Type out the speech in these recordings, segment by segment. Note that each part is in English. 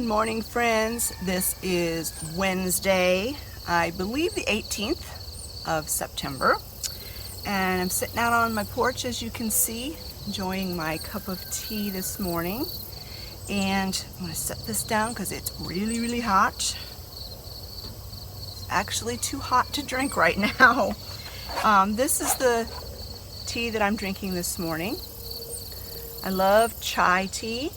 Good morning, friends. This is Wednesday, I believe the 18th of September, and I'm sitting out on my porch, as you can see, enjoying my cup of tea this morning. And I'm going to set this down because it's really, really hot. It's actually too hot to drink right now. This is the tea that I'm drinking this morning. I love chai tea.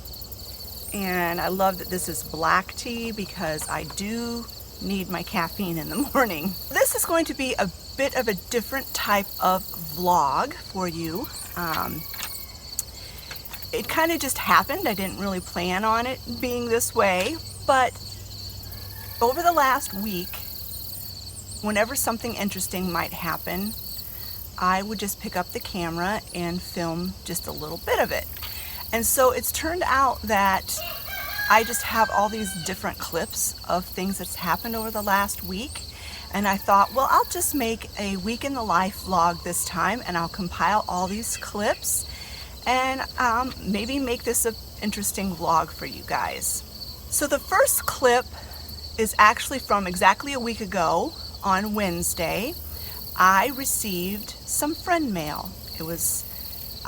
And I love that this is black tea because I do need my caffeine in the morning. This is going to be a bit of a different type of vlog for you. It kind of just happened. I didn't really plan on it being this way, but over the last week, whenever something interesting might happen, I would just pick up the camera and film just a little bit of it. And so it's turned out that I just have all these different clips of things that's happened over the last week. And I thought, well, I'll just make a week in the life vlog this time, and I'll compile all these clips and maybe make this an interesting vlog for you guys. So the first clip is actually from exactly a week ago on Wednesday. I received some friend mail.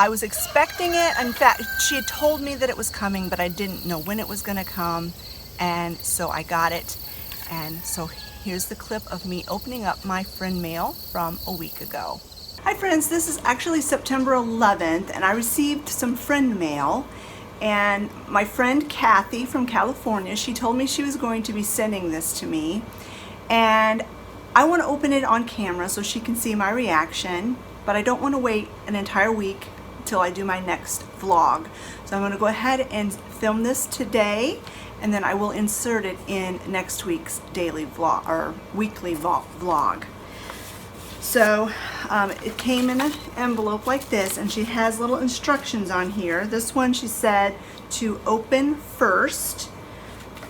I was expecting it. In fact, she had told me that it was coming, but I didn't know when it was going to come, and so I got it. And so here's the clip of me opening up my friend mail from a week ago. Hi friends, this is actually September 11th, and I received some friend mail. And my friend Kathy from California, she told me she was going to be sending this to me. And I want to open it on camera so she can see my reaction, but I don't want to wait an entire week till I do my next vlog. So I'm going to go ahead and film this today, and then I will insert it in next week's daily vlog or weekly vlog. So it came in an envelope like this, and she has little instructions on here. This one she said to open first.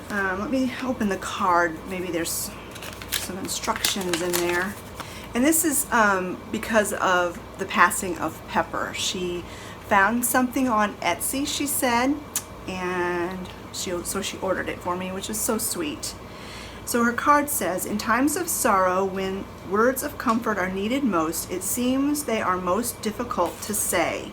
Let me open the card. Maybe there's some instructions in there. And this is because of the passing of Pepper. She found something on Etsy, she said, and so she ordered it for me, which is so sweet. So her card says, in times of sorrow, when words of comfort are needed most, it seems they are most difficult to say.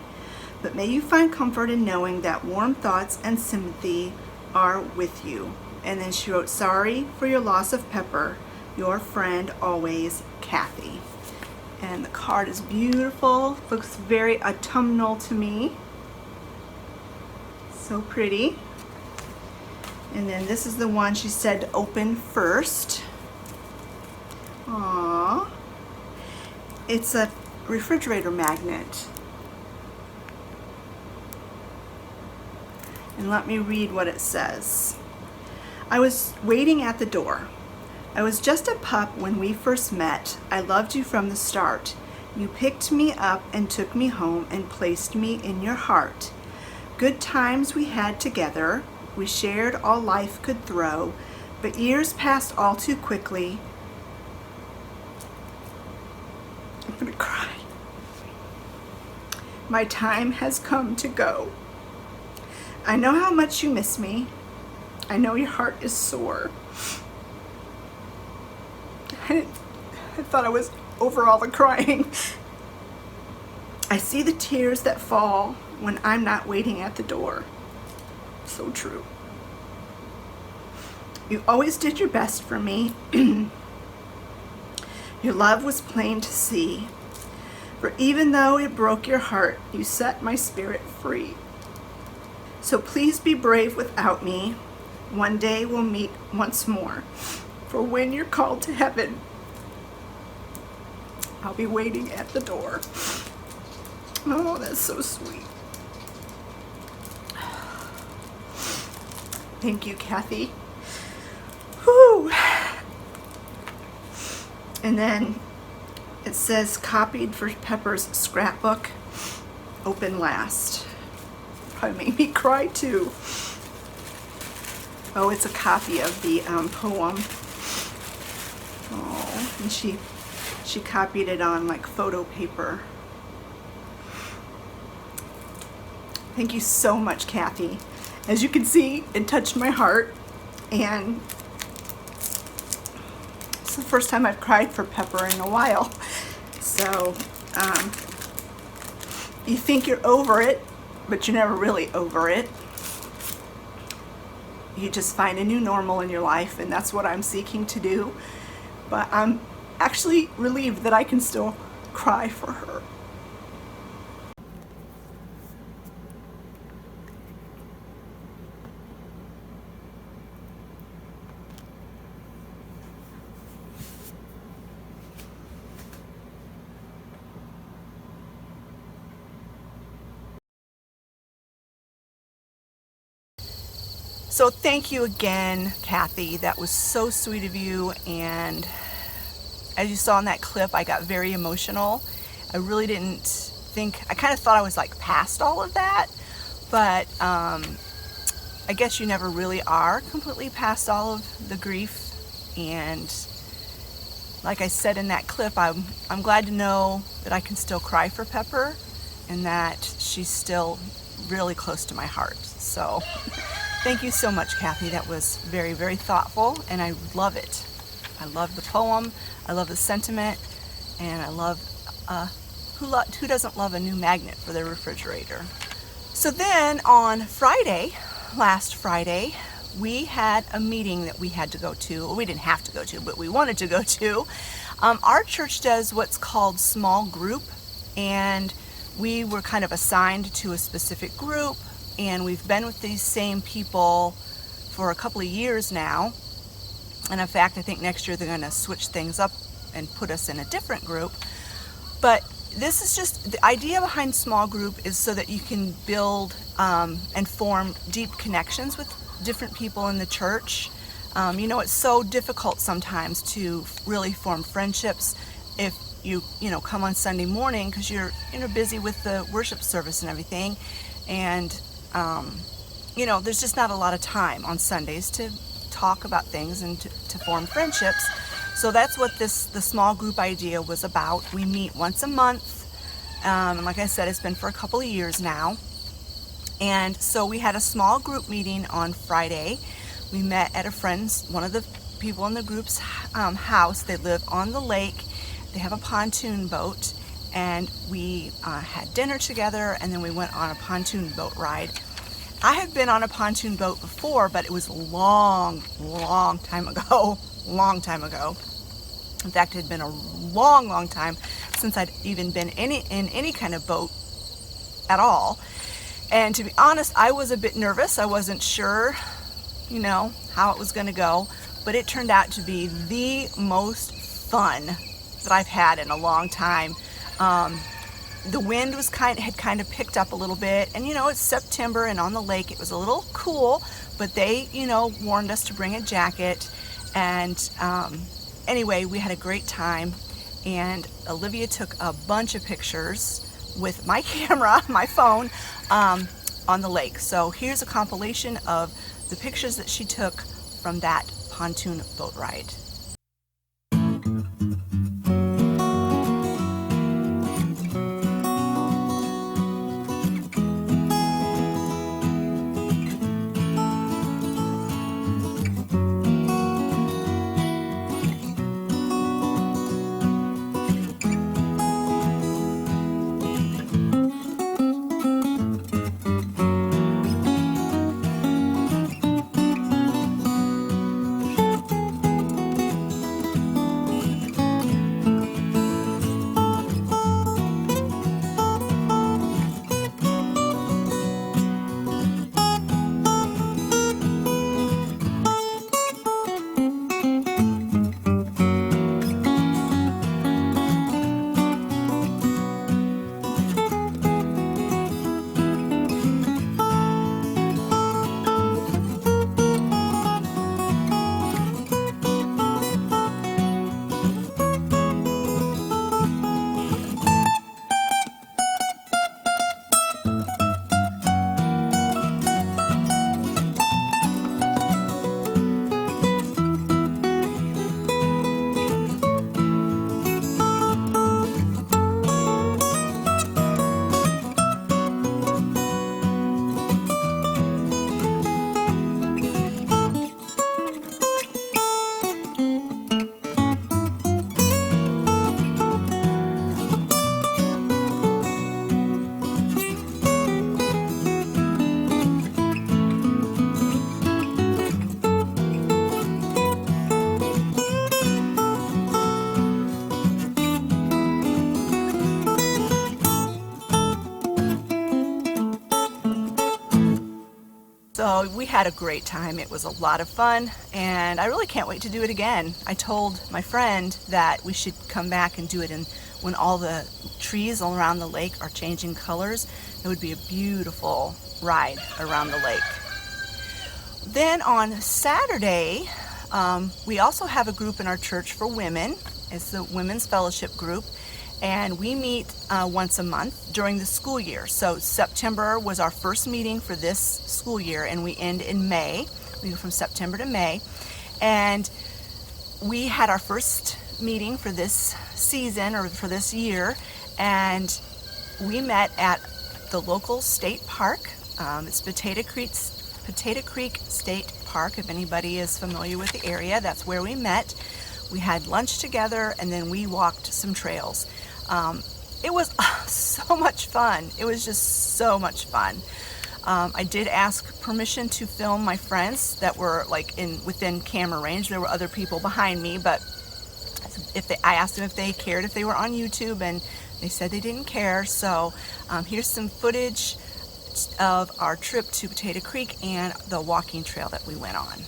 But may you find comfort in knowing that warm thoughts and sympathy are with you. And then she wrote, sorry for your loss of Pepper. Your friend always, Kathy. And the card is beautiful. Looks very autumnal to me. So pretty. And then this is the one she said to open first. Aww. It's a refrigerator magnet. And let me read what it says. I was waiting at the door. I was just a pup when we first met. I loved you from the start. You picked me up and took me home and placed me in your heart. Good times we had together. We shared all life could throw, but years passed all too quickly. I'm gonna cry. My time has come to go. I know how much you miss me. I know your heart is sore. I thought I was over all the crying. I see the tears that fall when I'm not waiting at the door. So true. You always did your best for me. Your love was plain to see. For even though it broke your heart, you set my spirit free. So please be brave without me. One day we'll meet once more. For when you're called to heaven, I'll be waiting at the door. Oh, that's so sweet. Thank you, Kathy. Whew. And then it says copied for Pepper's scrapbook, open last. Probably made me cry too. Oh, it's a copy of the poem. Oh, and she copied it on like photo paper. Thank you so much, Kathy. As you can see, it touched my heart. and it's the first time I've cried for Pepper in a while. So you think you're over it, but you're never really over it. You just find a new normal in your life, and that's what I'm seeking to do. But I'm actually relieved that I can still cry for her. So thank you again, Kathy. That was so sweet of you, and as you saw in that clip, I got very emotional. I really didn't think, I kind of thought I was like past all of that, but I guess you never really are completely past all of the grief. And like I said in that clip, I'm glad to know that I can still cry for Pepper and that she's still really close to my heart. So thank you so much, Kathy. That was very, very thoughtful, and I love it. I love the poem, I love the sentiment, and I love, who doesn't love a new magnet for their refrigerator? So then on Friday, last Friday, we had a meeting that we had to go to. Well, we didn't have to go to, but we wanted to go to. Our church does what's called small group, and we were kind of assigned to a specific group, and we've been with these same people for a couple of years now. And in fact, I think next year they're going to switch things up and put us in a different group. But this is just, the idea behind small group is so that you can build and form deep connections with different people in the church. You know, it's so difficult sometimes to really form friendships if you come on Sunday morning because you're busy with the worship service and everything. And there's just not a lot of time on Sundays to talk about things and to form friendships. So that's what the small group idea was about. We meet once a month, and like I said, it's been for a couple of years now. And so we had a small group meeting on Friday. We met at one of the people in the group's house. They live on the lake. They have a pontoon boat, and we had dinner together, and then we went on a pontoon boat ride. I have been on a pontoon boat before, but it was a long time ago. Long time ago. In fact, it had been a long time since I'd even been in any kind of boat at all. And to be honest, I was a bit nervous. I wasn't sure, how it was going to go, but it turned out to be the most fun that I've had in a long time. The wind had kind of picked up a little bit, and it's September, and on the lake it was a little cool, but they warned us to bring a jacket. And anyway, we had a great time, and Olivia took a bunch of pictures with my camera, my phone, on the lake. So here's a compilation of the pictures that she took from that pontoon boat ride. we had a great time. It was a lot of fun, and I really can't wait to do it again. I told my friend that we should come back and do it when all the trees around the lake are changing colors. It would be a beautiful ride around the lake. Then on Saturday, we also have a group in our church for women. It's the Women's Fellowship group, and we meet once a month during the school year. So September was our first meeting for this school year, and we end in May. We go from September to May, and we had our first meeting for this season, or for this year, and we met at the local state park. It's Potato Creek State Park. If anybody is familiar with the area, that's where we met. We had lunch together, and then we walked some trails. It was so much fun. It was just so much fun. I did ask permission to film my friends that were like within camera range. There were other people behind me, but I asked them if they cared if they were on YouTube, and they said they didn't care. So here's some footage of our trip to Potato Creek and the walking trail that we went on.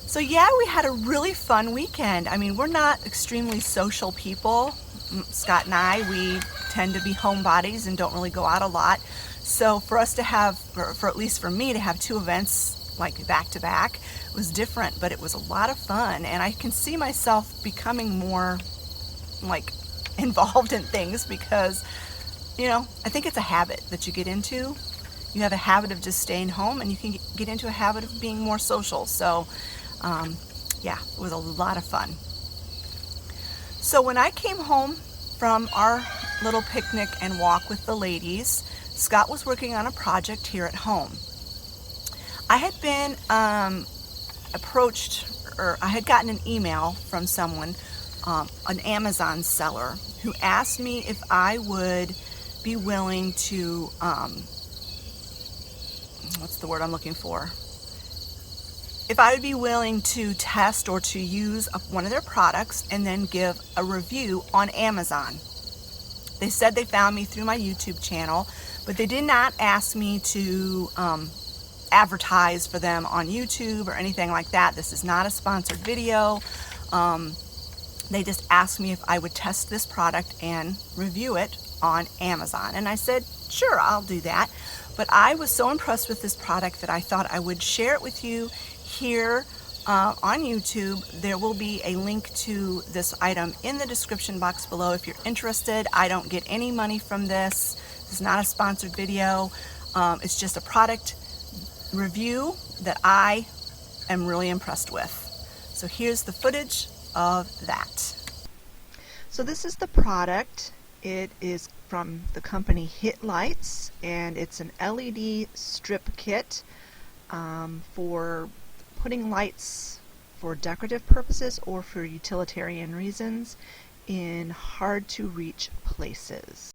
So yeah, we had a really fun weekend. I mean, we're not extremely social people. Scott and I, we tend to be homebodies and don't really go out a lot. So for us to have, or for at least for me to have two events like back to back, was different, but it was a lot of fun. And I can see myself becoming more like involved in things because, you know, I think it's a habit that you get into. You have a habit of just staying home, and you can get into a habit of being more social. So yeah, it was a lot of fun. So when I came home from our little picnic and walk with the ladies, Scott was working on a project here at home. I had been approached, or I had gotten an email from someone, an Amazon seller, who asked me if I would be willing to, what's the word I'm looking for? If I would be willing to test or to use one of their products and then give a review on Amazon. They said they found me through my YouTube channel, but they did not ask me to advertise for them on YouTube or anything like that. This is not a sponsored video. They just asked me if I would test this product and review it on Amazon. And I said, sure, I'll do that. But I was so impressed with this product that I thought I would share it with you here on YouTube. There will be a link to this item in the description box below if you're interested. I don't get any money from this. This is not a sponsored video. It's just a product review that I am really impressed with. So here's the footage of that. So this is the product. It is from the company Hit Lights, and it's an LED strip kit for putting lights for decorative purposes or for utilitarian reasons in hard to reach places.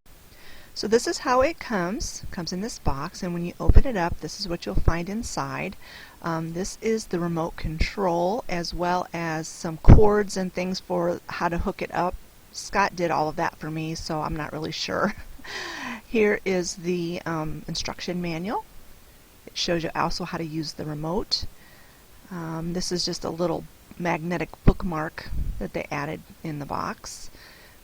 So this is how it comes. It comes in this box, and when you open it up, this is what you'll find inside. This is the remote control, as well as some cords and things for how to hook it up. Scott did all of that for me, so I'm not really sure. Here is the instruction manual. It shows you also how to use the remote. This is just a little magnetic bookmark that they added in the box.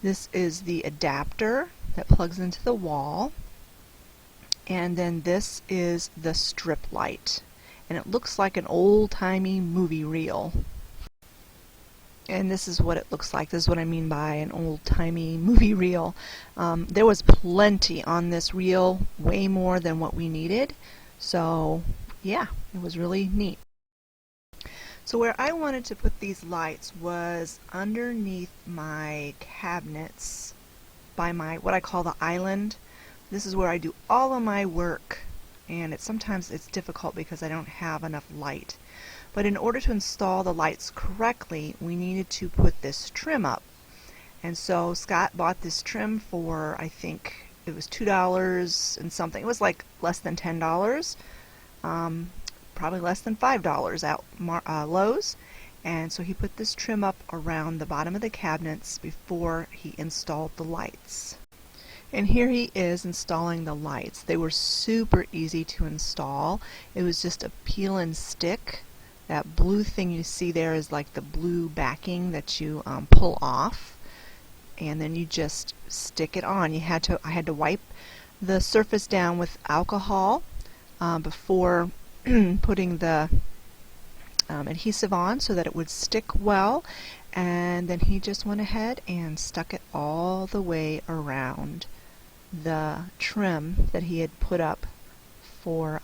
This is the adapter that plugs into the wall, and then this is the strip light, and it looks like an old-timey movie reel. And this is what it looks like. This is what I mean by an old-timey movie reel. There was plenty on this reel, way more than what we needed, so yeah, it was really neat. So where I wanted to put these lights was underneath my cabinets by my, what I call the island. This is where I do all of my work, and sometimes it's difficult because I don't have enough light. But in order to install the lights correctly, we needed to put this trim up. And so Scott bought this trim for, I think it was $2 and something. It was like less than $10. Probably less than $5 at Lowe's. And so he put this trim up around the bottom of the cabinets before he installed the lights. And here he is installing the lights. They were super easy to install. It was just a peel and stick. That blue thing you see there is like the blue backing that you pull off, and then you just stick it on. I had to wipe the surface down with alcohol before putting the adhesive on so that it would stick well, and then he just went ahead and stuck it all the way around the trim that he had put up for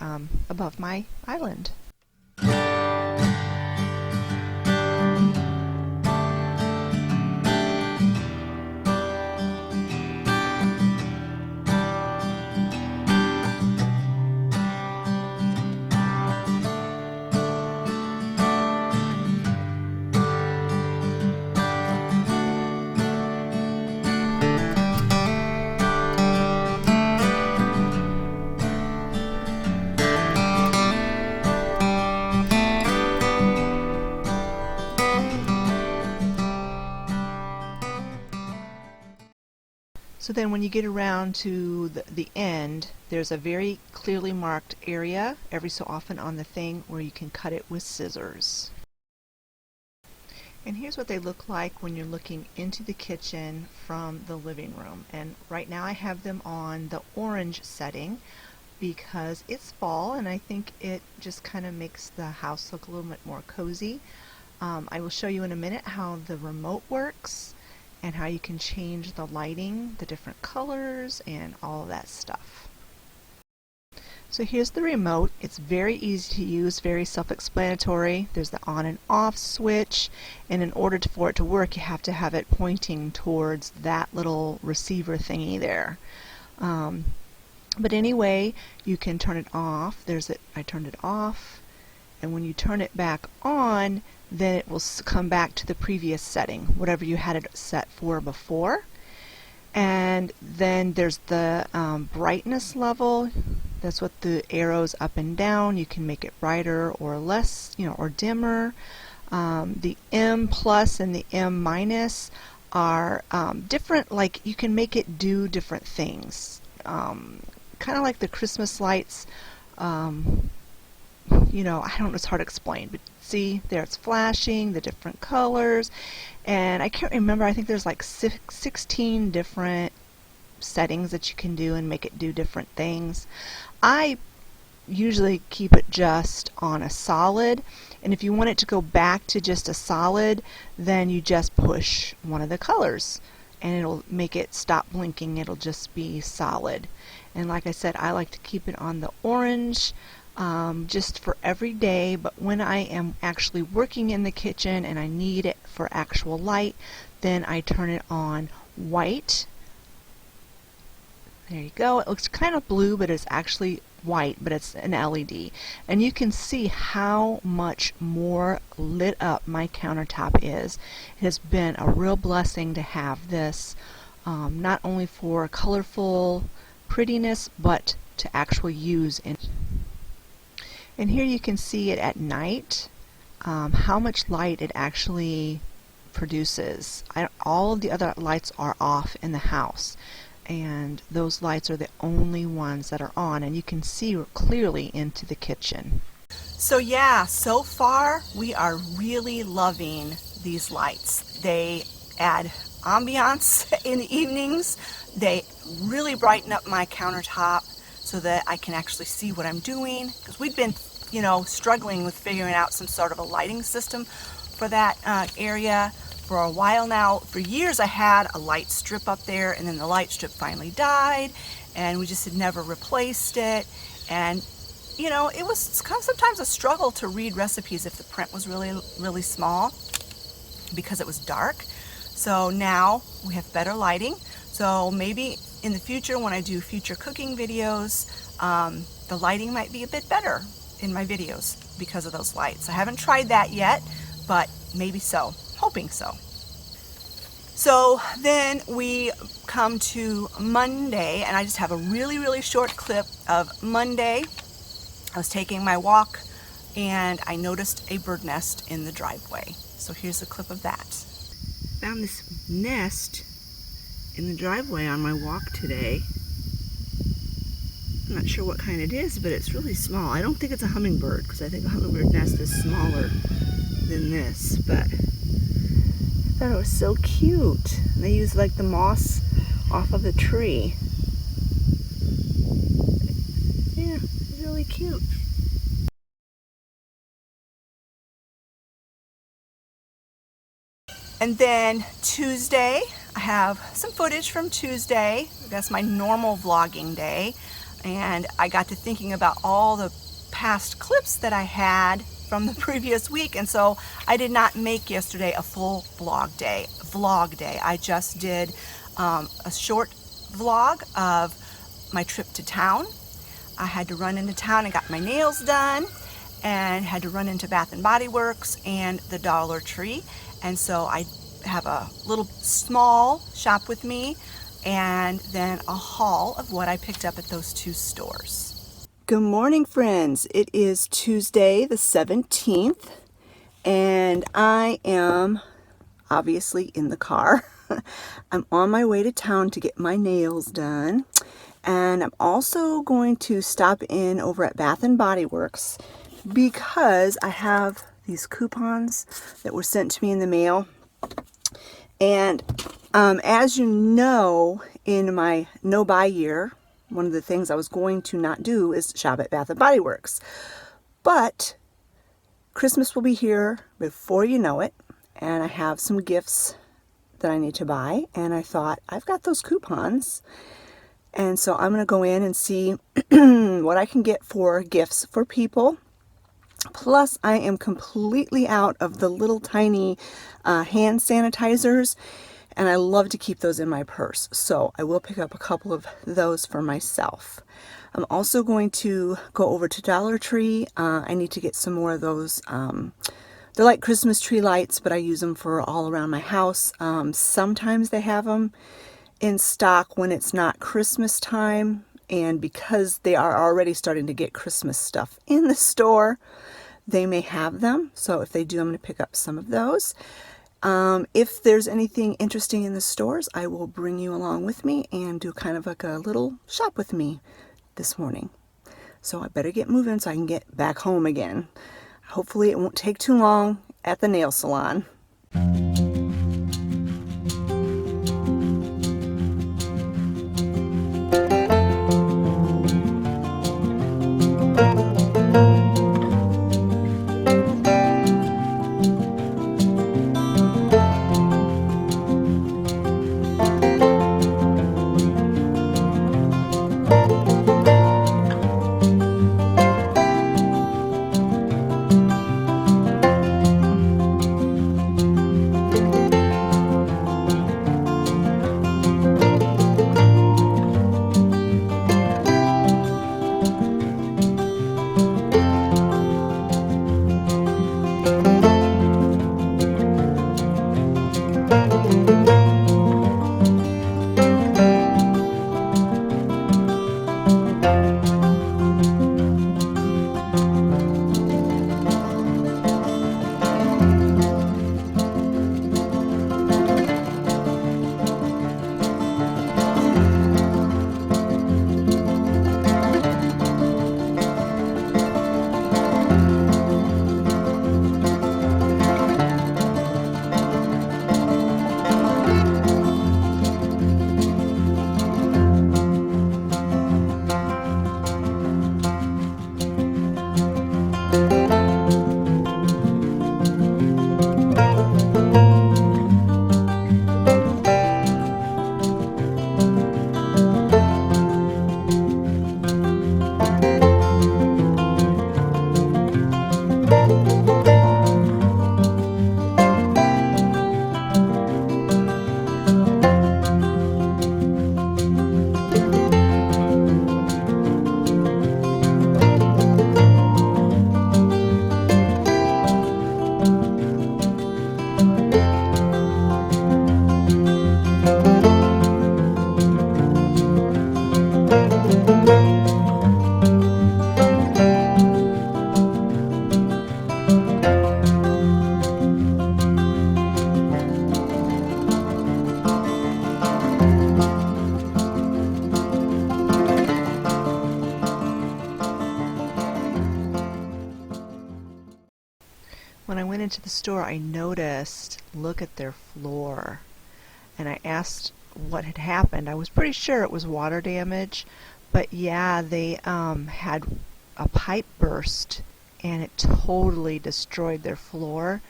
above my island. So then when you get around to the end, there's a very clearly marked area every so often on the thing where you can cut it with scissors. And here's what they look like when you're looking into the kitchen from the living room. And right now I have them on the orange setting because it's fall, and I think it just kind of makes the house look a little bit more cozy. I will show you in a minute how the remote works and how you can change the lighting, the different colors, and all of that stuff. So here's the remote. It's very easy to use, very self-explanatory. There's the on and off switch, and in order for it to work, you have to have it pointing towards that little receiver thingy there. But anyway, you can turn it off. I turned it off, and when you turn it back on, then it will come back to the previous setting, whatever you had it set for before. And then there's the brightness level. That's what the arrows up and down. You can make it brighter or less, or dimmer. The M plus and the M minus are different, like you can make it do different things. Kind of like the Christmas lights. I don't know, it's hard to explain, but see, there it's flashing, the different colors, and I can't remember, I think there's like 16 different settings that you can do and make it do different things. I usually keep it just on a solid, and if you want it to go back to just a solid, then you just push one of the colors and it'll make it stop blinking. It'll just be solid. And like I said, I like to keep it on the orange just for every day, but when I am actually working in the kitchen and I need it for actual light, then I turn it on white. There you go. It looks kind of blue, but it's actually white, but it's an LED. And you can see how much more lit up my countertop is. It has been a real blessing to have this, not only for colorful prettiness, but to actually use in. And here you can see it at night, how much light it actually produces. All of the other lights are off in the house, and those lights are the only ones that are on, and you can see clearly into the kitchen. So yeah, so far we are really loving these lights. They add ambiance in the evenings. They really brighten up my countertop so that I can actually see what I'm doing, because we've been, struggling with figuring out some sort of a lighting system for that area for a while now. For years I had a light strip up there, and then the light strip finally died, and we just had never replaced it. And it was kind of sometimes a struggle to read recipes if the print was really, really small because it was dark. So now we have better lighting. So maybe in the future, when I do future cooking videos, the lighting might be a bit better in my videos because of those lights. I haven't tried that yet, but maybe so. Hoping so. So then we come to Monday, and I just have a really, really short clip of Monday. I was taking my walk and I noticed a bird nest in the driveway. So here's a clip of that. Found this nest in the driveway on my walk today. I'm not sure what kind it is, but it's really small. I don't think it's a hummingbird, because I think a hummingbird nest is smaller than this, but I thought it was so cute. And they use like the moss off of the tree. Yeah, really cute. And then Tuesday, I have some footage from Tuesday. That's my normal vlogging day. And I got to thinking about all the past clips that I had from the previous week. And so I did not make yesterday a full vlog day. I just did a short vlog of my trip to town. I had to run into town and got my nails done, and had to run into Bath and Body Works and the Dollar Tree. And so I have a little small shop with me, and then a haul of what I picked up at those two stores. Good morning, friends. It is Tuesday the 17th, and I am obviously in the car. I'm on my way to town to get my nails done, and I'm also going to stop in over at Bath and Body Works because I have these coupons that were sent to me in the mail. And as you know, in my no-buy year, one of the things I was going to not do is shop at Bath & Body Works. But Christmas will be here before you know it, and I have some gifts that I need to buy, and I thought, I've got those coupons, and so I'm going to go in and see what I can get for gifts for people. Plus, I am completely out of the little tiny hand sanitizers, and I love to keep those in my purse. So I will pick up a couple of those for myself. I'm also going to go over to Dollar Tree. I need to get some more of those. They're like Christmas tree lights, but I use them for all around my house. Sometimes they have them in stock when it's not Christmas time. And because they are already starting to get Christmas stuff in the store, they may have them. So if they do, I'm going to pick up some of those. If there's anything interesting in the stores, I will bring you along with me and do kind of like a little shop with me this morning. So I better get moving so I can get back home again. Hopefully it won't take too long at the nail salon. into the store, I noticed, look at their floor. And I asked what had happened. I was pretty sure it was water damage, but yeah, they had a pipe burst and it totally destroyed their floor.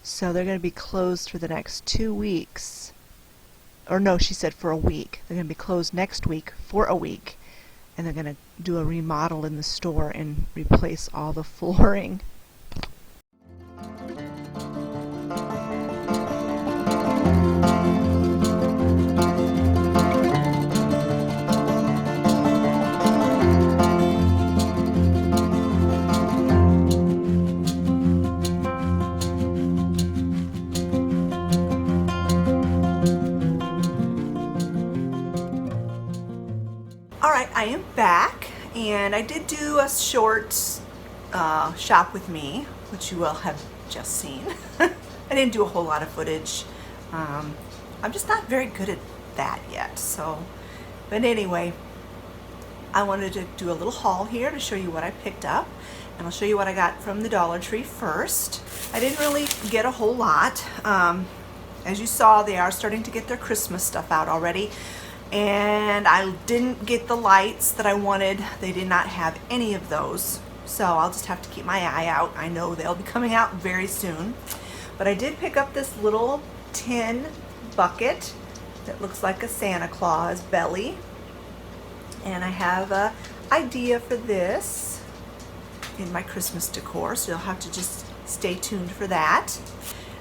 So they're going to be closed for the next 2 weeks. Or no, she said for a week. They're going to be closed next week for a week. And they're going to do a remodel in the store and replace all the flooring. Alright, I am back, and I did do a short shop with me, which you will have just seen. I didn't do a whole lot of footage. I'm just not very good at that yet. But anyway, I wanted to do a little haul here to show you what I picked up, and I'll show you what I got from the Dollar Tree first. I didn't really get a whole lot. As you saw, they are starting to get their Christmas stuff out already. And I didn't get the lights that I wanted. They did not have any of those, so I'll just have to keep my eye out. I know they'll be coming out very soon. But I did pick up this little tin bucket that looks like a Santa Claus belly, and I have an idea for this in my Christmas decor, so you'll have to just stay tuned for that.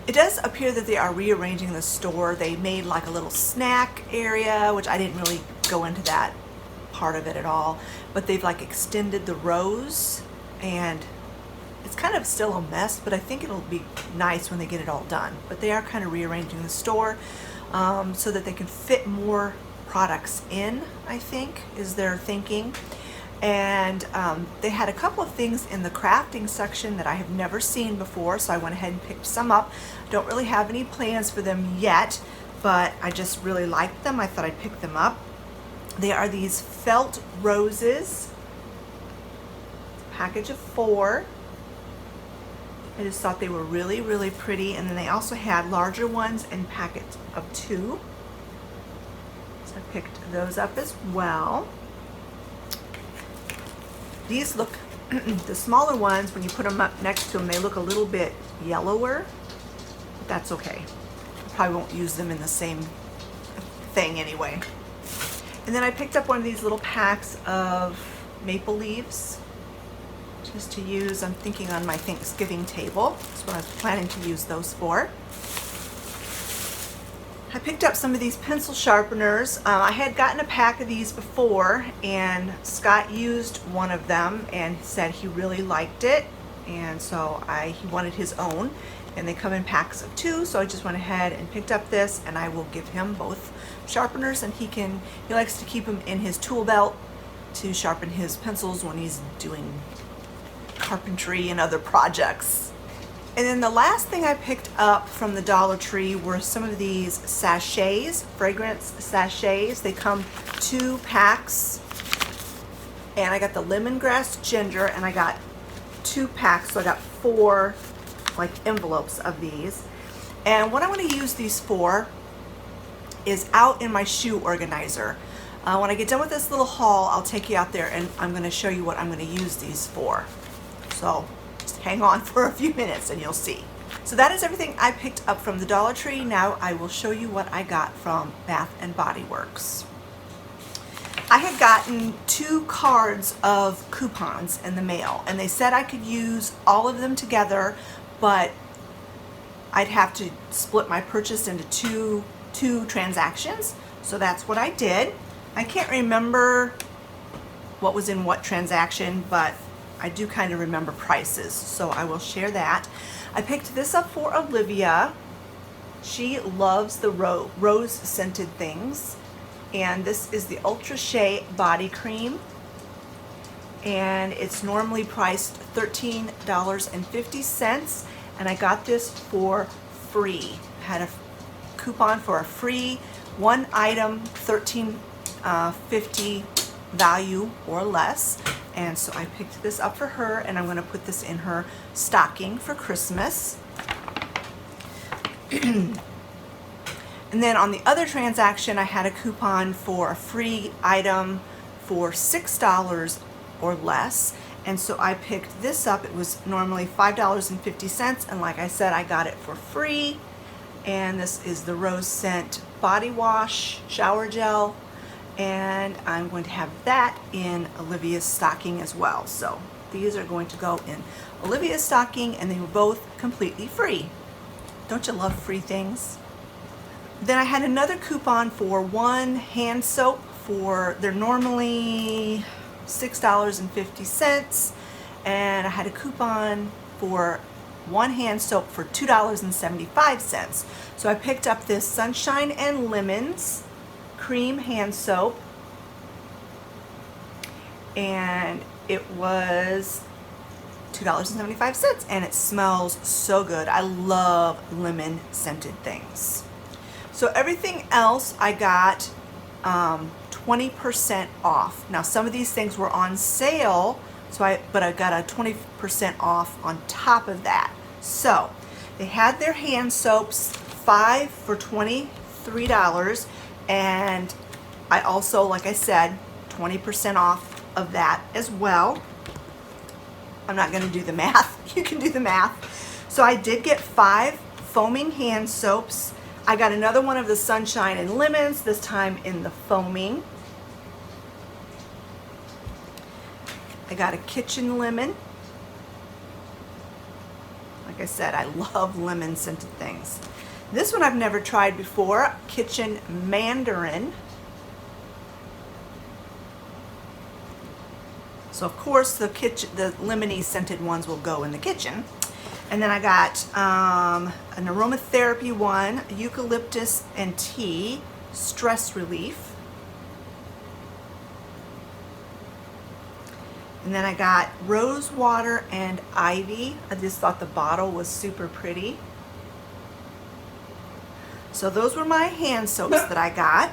It does appear that they are rearranging the store. They made like a little snack area, which I didn't really go into that part of it at all, but they've like extended the rows, and it's kind of still a mess, but I think it'll be nice when they get it all done. But they are kind of rearranging the store so that they can fit more products in, I think, is their thinking. And they had a couple of things in the crafting section that I have never seen before, so I went ahead and picked some up. Don't really have any plans for them yet, but I just really liked them. I thought I'd pick them up. They are these felt roses, package of 4. I just thought they were really, really pretty, and then they also had larger ones in packets of 2. So I picked those up as well. These look, the smaller ones, when you put them up next to them, they look a little bit yellower, but that's okay. I probably won't use them in the same thing anyway. And then I picked up one of these little packs of maple leaves, just to use, I'm thinking, on my Thanksgiving table. That's what I was planning to use those for. I picked up some of these pencil sharpeners. I had gotten a pack of these before, and Scott used one of them and said he really liked it, and so he wanted his own, and they come in packs of 2, so I just went ahead and picked up this, and I will give him both sharpeners, and he likes to keep them in his tool belt to sharpen his pencils when he's doing carpentry and other projects. And then the last thing I picked up from the Dollar Tree were some of these sachets, fragrance sachets. They come 2 packs, and I got the lemongrass ginger, and I got 2 packs, so I got 4 like envelopes of these. And what I want to use these for is out in my shoe organizer. When I get done with this little haul, I'll take you out there, and I'm going to show you what I'm going to use these for. So just hang on for a few minutes and you'll see. So that is everything I picked up from the Dollar Tree. Now I will show you what I got from Bath and Body Works. I had gotten 2 cards of coupons in the mail, and they said I could use all of them together, but I'd have to split my purchase into two transactions. So that's what I did. I can't remember what was in what transaction, but I do kind of remember prices, so I will share that. I picked this up for Olivia. She loves the rose scented things, and this is the Ultra Shea body cream, and it's normally priced $13.50, and I got this for free. I had a coupon for a free 1 item, $13.50 value or less. And so I picked this up for her, and I'm going to put this in her stocking for Christmas. And then on the other transaction, I had a coupon for a free item for $6 or less. And so I picked this up. It was normally $5.50. And like I said, I got it for free. And this is the Rose Scent Body Wash Shower Gel. And I'm going to have that in Olivia's stocking as well. So these are going to go in Olivia's stocking, and they were both completely free. Don't you love free things? Then I had another coupon for one hand soap they're normally $6.50, and I had a coupon for one hand soap for $2.75. So I picked up this Sunshine and Lemons cream hand soap, and it was $2.75, and it smells so good. I love lemon scented things. So everything else I got 20% off. Now some of these things were on sale, but I got a 20% off on top of that. So they had their hand soaps, 5 for $23, and I also, like I said, 20% off of that as well. I'm not going to do the math. You can do the math. So I did get 5 foaming hand soaps. I got another one of the Sunshine and Lemons, this time in the foaming. I got a kitchen lemon. Like I said, I love lemon scented things. This one I've never tried before, kitchen mandarin. So of course the lemony scented ones will go in the kitchen. And then I got an aromatherapy one, eucalyptus and tea, stress relief. And then I got rose water and ivy. I just thought the bottle was super pretty. So those were my hand soaps that I got.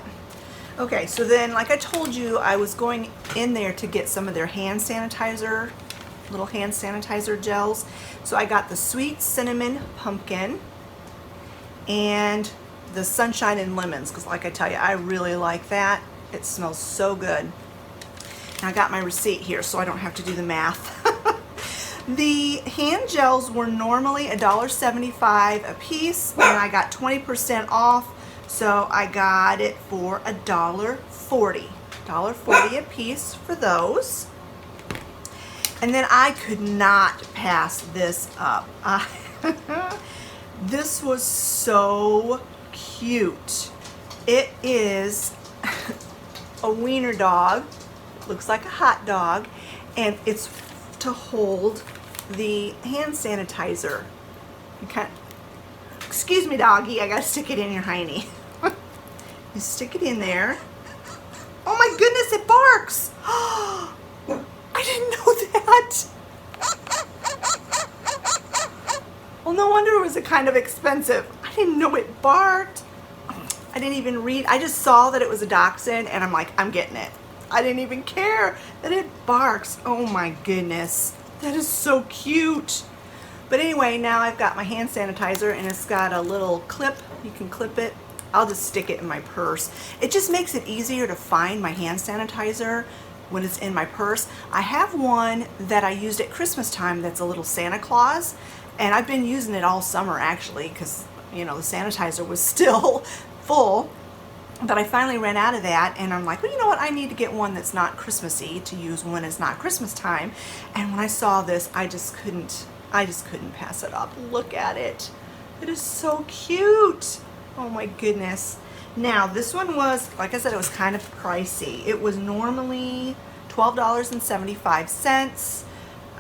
Okay, so then like I told you, I was going in there to get some of their hand sanitizer, little hand sanitizer gels. So I got the sweet cinnamon pumpkin and the Sunshine and Lemons, because like I tell you, I really like that. It smells so good. And I got my receipt here so I don't have to do the math. The hand gels were normally $1.75 a piece, and I got 20% off, so I got it for $1.40. $1.40 a piece for those. And then I could not pass this up. This was so cute. It is a wiener dog. Looks like a hot dog, and it's to hold the hand sanitizer. You can't, excuse me doggy, I gotta stick it in your hiney. You stick it in there. Oh my goodness, it barks. I didn't know that. Well, no wonder it was a kind of expensive. I didn't know it barked. I didn't even read. I just saw that it was a dachshund, and I'm like, I'm getting it. I didn't even care that it barks. Oh my goodness. That is so cute. But anyway, now I've got my hand sanitizer, and it's got a little clip. You can clip it. I'll just stick it in my purse. It just makes it easier to find my hand sanitizer when it's in my purse. I have one that I used at Christmas time that's a little Santa Claus, and I've been using it all summer actually, because you know the sanitizer was still full. But I finally ran out of that, and I'm like, well, you know what? I need to get one that's not Christmassy to use when it's not Christmas time. And when I saw this, I just couldn't pass it up. Look at it. It is so cute. Oh my goodness. Now, this one was, like I said, it was kind of pricey. It was normally $12.75.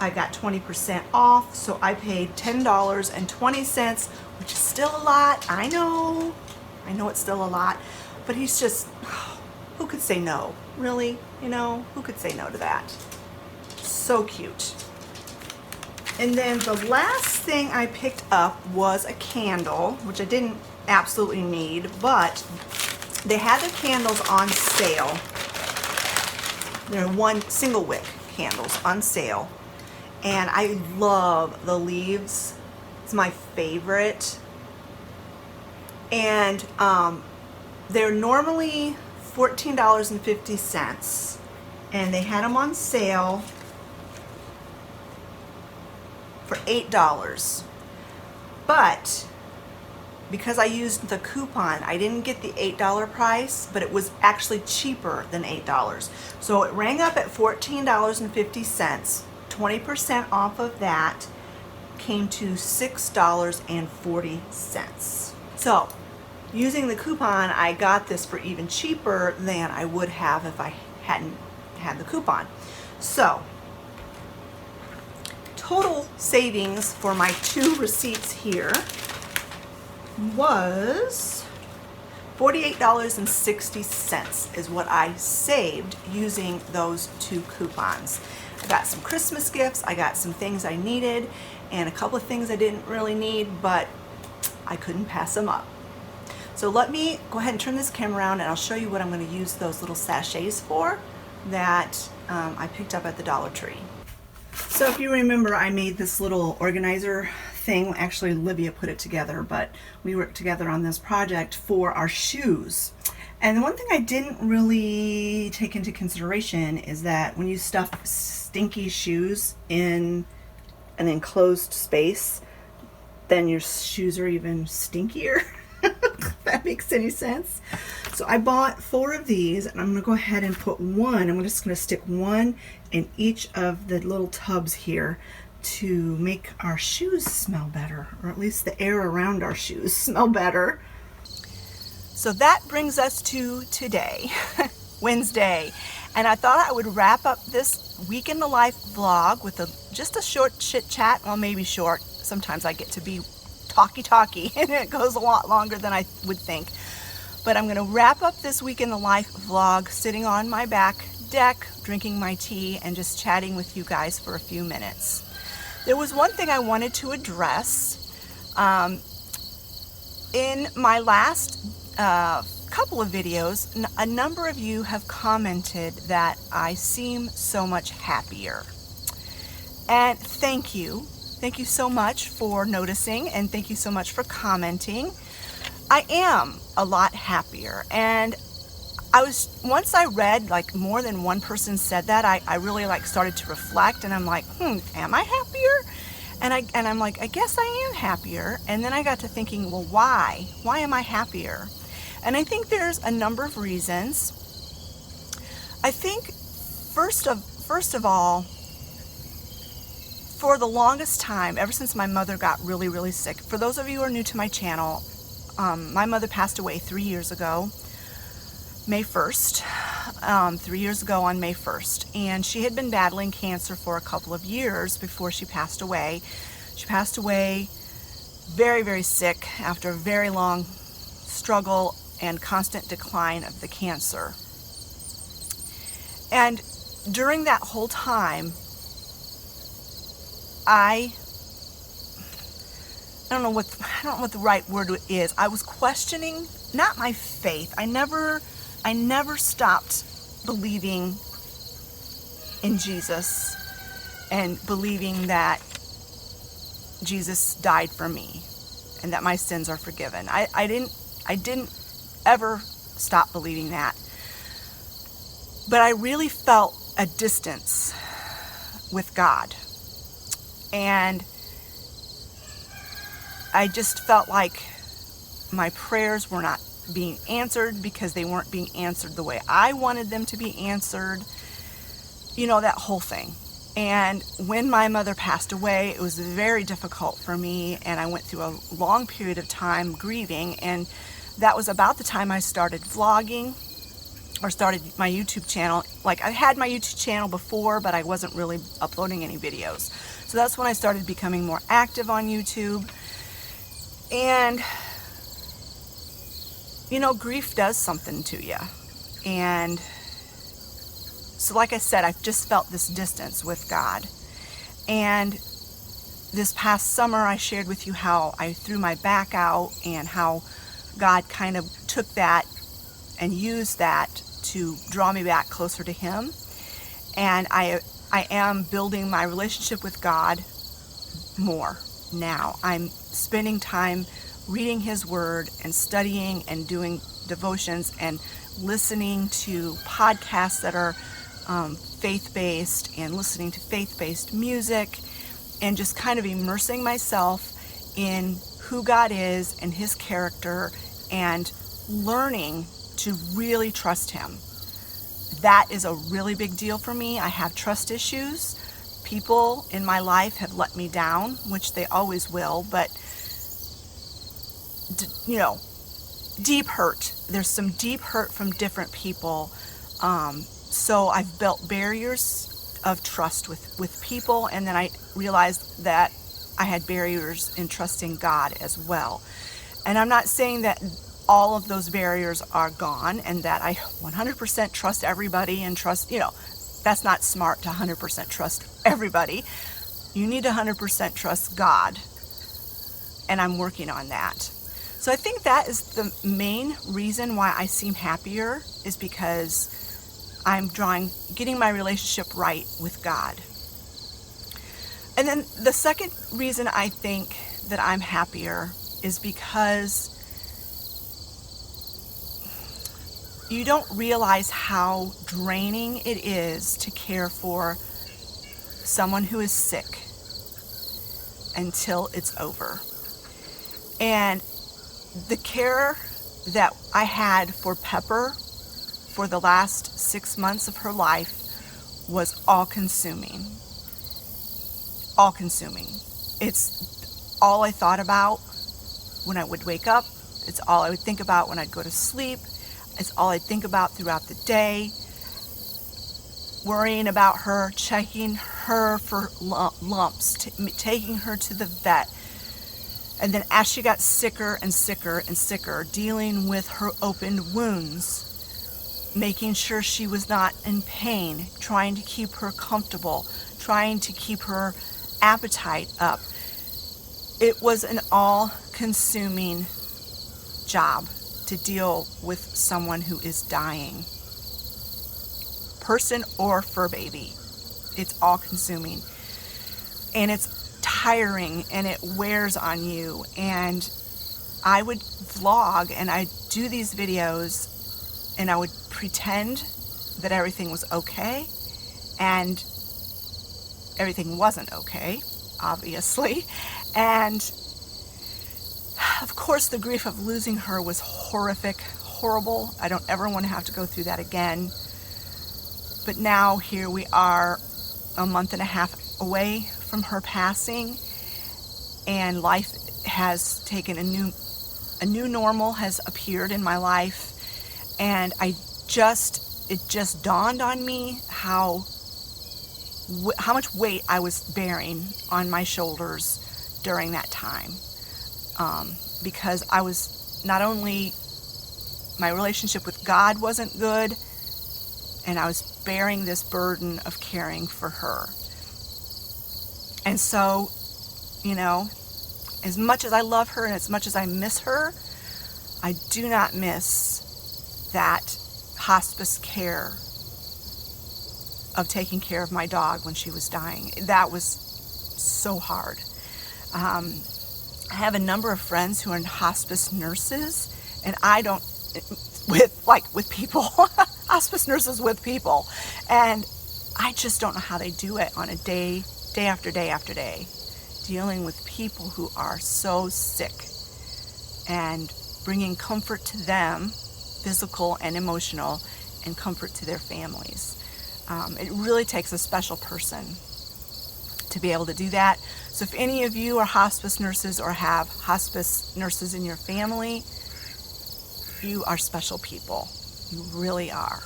I got 20% off, so I paid $10.20, which is still a lot. I know it's still a lot. But he's just, who could say no? Really? You know, who could say no to that? So cute. And then the last thing I picked up was a candle, which I didn't absolutely need, but they had the candles on sale. They're one single wick candles on sale. And I love the leaves. It's my favorite. And they're normally $14.50, and they had them on sale for $8. But because I used the coupon, I didn't get the $8 price, but it was actually cheaper than $8. So it rang up at $14.50. 20% off of that came to $6.40. So using the coupon, I got this for even cheaper than I would have if I hadn't had the coupon. So total savings for my 2 receipts here was $48.60 is what I saved using those 2 coupons. I got some Christmas gifts, I got some things I needed, and a couple of things I didn't really need, but I couldn't pass them up. So let me go ahead and turn this camera around, and I'll show you what I'm going to use those little sachets for that I picked up at the Dollar Tree. So if you remember, I made this little organizer thing. Actually, Olivia put it together, but we worked together on this project for our shoes. And the one thing I didn't really take into consideration is that when you stuff stinky shoes in an enclosed space, then your shoes are even stinkier. If that makes any sense. So I bought 4 of these, and I'm going to go ahead and put one. I'm just going to stick one in each of the little tubs here to make our shoes smell better, or at least the air around our shoes smell better. So that brings us to today, Wednesday. And I thought I would wrap up this week in the life vlog with just a short chit chat. Well, maybe short. Sometimes I get to be talky and it goes a lot longer than I would think. But I'm going to wrap up this week in the life vlog sitting on my back deck, drinking my tea, and just chatting with you guys for a few minutes. There was one thing I wanted to address. In my last couple of videos, a number of you have commented that I seem so much happier. And thank you. Thank you so much for noticing, and thank you so much for commenting. I am a lot happier, and once I read like more than one person said that, I really like started to reflect, and I'm like, am I happier? And I'm like, I guess I am happier. And then I got to thinking, well, why? Why am I happier? And I think there's a number of reasons. I think first of all, for the longest time, ever since my mother got really, really sick, for those of you who are new to my channel, my mother passed away 3 years ago, May 1st, 3 years ago on May 1st. And she had been battling cancer for a couple of years before she passed away. She passed away very, very sick after a very long struggle and constant decline of the cancer. And during that whole time, I don't know what the right word is. I was questioning not my faith. I never stopped believing in Jesus and believing that Jesus died for me and that my sins are forgiven. I didn't ever stop believing that. But I really felt a distance with God. And I just felt like my prayers were not being answered because they weren't being answered the way I wanted them to be answered. You know, that whole thing. And when my mother passed away, it was very difficult for me, and I went through a long period of time grieving, and that was about the time I started vlogging or started my YouTube channel. Like, I had my YouTube channel before, but I wasn't really uploading any videos. So that's when I started becoming more active on YouTube. And, you know, grief does something to you. And so like I said, I've just felt this distance with God. And this past summer, I shared with you how I threw my back out and how God kind of took that and used that to draw me back closer to Him. And I am building my relationship with God more now. I'm spending time reading his word and studying and doing devotions and listening to podcasts that are faith-based and listening to faith-based music and just kind of immersing myself in who God is and his character and learning to really trust him. That is a really big deal for me. I have trust issues. People in my life have let me down, which they always will, but deep hurt. There's some deep hurt from different people. So I've built barriers of trust with people, and then I realized that I had barriers in trusting God as well. And I'm not saying that all of those barriers are gone and that I 100% trust everybody and trust, that's not smart to 100% trust everybody. You need to 100% trust God, and I'm working on that. So I think that is the main reason why I seem happier, is because I'm getting my relationship right with God. And then the second reason I think that I'm happier is because you don't realize how draining it is to care for someone who is sick until it's over. And the care that I had for Pepper for the last 6 months of her life was all-consuming. All-consuming. It's all I thought about when I would wake up. It's all I would think about when I'd go to sleep. It's all I'd think about throughout the day. Worrying about her, checking her for lumps, taking her to the vet. And then as she got sicker and sicker and sicker, dealing with her open wounds, making sure she was not in pain, trying to keep her comfortable, trying to keep her appetite up. It was an all-consuming job to deal with someone who is dying. Person or fur baby. It's all-consuming. And it's tiring and it wears on you. And I would vlog and I'd do these videos and I would pretend that everything was okay, and everything wasn't okay, obviously. And of course the grief of losing her was horrific, horrible. I don't ever want to have to go through that again. But now here we are, a month and a half away from her passing, and life has taken a new normal has appeared in my life. And it just dawned on me how much weight I was bearing on my shoulders during that time. Because I was not only, my relationship with God wasn't good, and I was bearing this burden of caring for her. And so, as much as I love her and as much as I miss her, I do not miss that hospice care of taking care of my dog when she was dying. That was so hard. I have a number of friends who are hospice nurses, and I don't, with people, hospice nurses with people, and I just don't know how they do it on a day after day after day, dealing with people who are so sick and bringing comfort to them, physical and emotional, and comfort to their families. It really takes a special person to be able to do that. So if any of you are hospice nurses or have hospice nurses in your family, you are special people. You really are.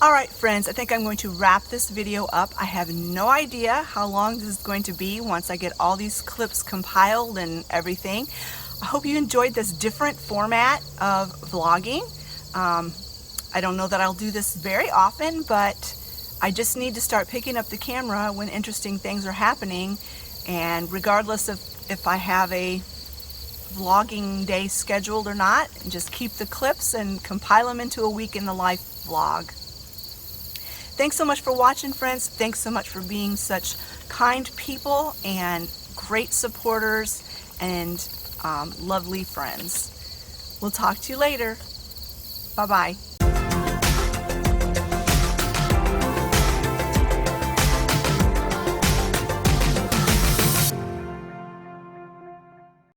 All right, friends, I think I'm going to wrap this video up. I have no idea how long this is going to be once I get all these clips compiled and everything. I hope you enjoyed this different format of vlogging. I don't know that I'll do this very often, but I just need to start picking up the camera when interesting things are happening. And regardless of if I have a vlogging day scheduled or not, just keep the clips and compile them into a week in the life vlog. Thanks so much for watching, friends. Thanks so much for being such kind people and great supporters. And lovely friends. We'll talk to you later. Bye-bye.